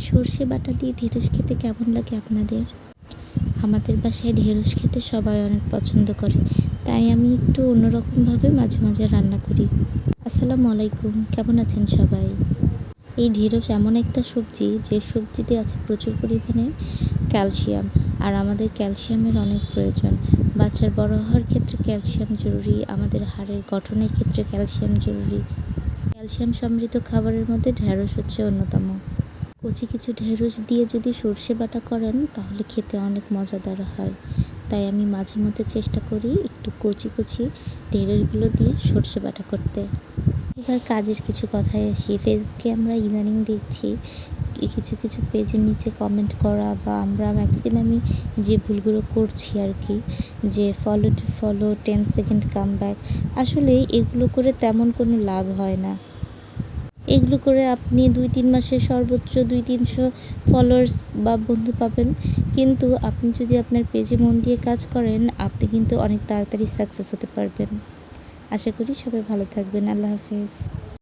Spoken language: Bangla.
সর্ষে বাটা দিয়ে ঢেঁড়স খেতে কেমন লাগে আপনাদের? আমাদের বাসায় ঢেঁড়স খেতে সবাই অনেক পছন্দ করে, তাই আমি একটু অন্যরকমভাবে মাঝে মাঝে রান্না করি। আসসালামু আলাইকুম, কেমন আছেন সবাই? এই ঢেঁড়স এমন একটা সবজি যে সবজিতে আছে প্রচুর পরিমাণে ক্যালসিয়াম, আর আমাদের ক্যালসিয়ামের অনেক প্রয়োজন। বাচ্চার বড় হওয়ার ক্ষেত্রে ক্যালসিয়াম জরুরি, আমাদের হাড়ের গঠনের ক্ষেত্রে ক্যালসিয়াম জরুরি। ক্যালসিয়াম সমৃদ্ধ খাবারের মধ্যে ঢেঁড়স হচ্ছে অন্যতম। কচি কিছু ঢেঁড়স দিয়ে যদি সর্ষে বাটা করেন তাহলে খেতে অনেক মজাদার হয়। তাই আমি মাঝে মধ্যে চেষ্টা করি একটু কচি কচি ঢেঁড়সগুলো দিয়ে সর্ষে বাটা করতে। এবার কাজের কিছু কথায় আসি। ফেসবুকে আমরা ইদানিং দেখছি কিছু কিছু পেজের নিচে কমেন্ট করা, বা আমরা ম্যাক্সিমামই যে ভুলগুলো করছি আর কি, যে follow to follow 10 second come back. আসলে এগুলো করে তেমন কোনো লাভ হয় না। এগুলো করে আপনি 2-3 মাসে সর্বোচ্চ 200-300 ফলোয়ার্স বা বন্ধু পাবেন, কিন্তু আপনি যদি আপনার পেজে মন দিয়ে কাজ করেন আপনি কিন্তু অনেক তাড়াতাড়ি সাকসেস হতে পারবেন। আশা করি সবাই ভালো থাকবেন। আল্লাহ হাফেজ।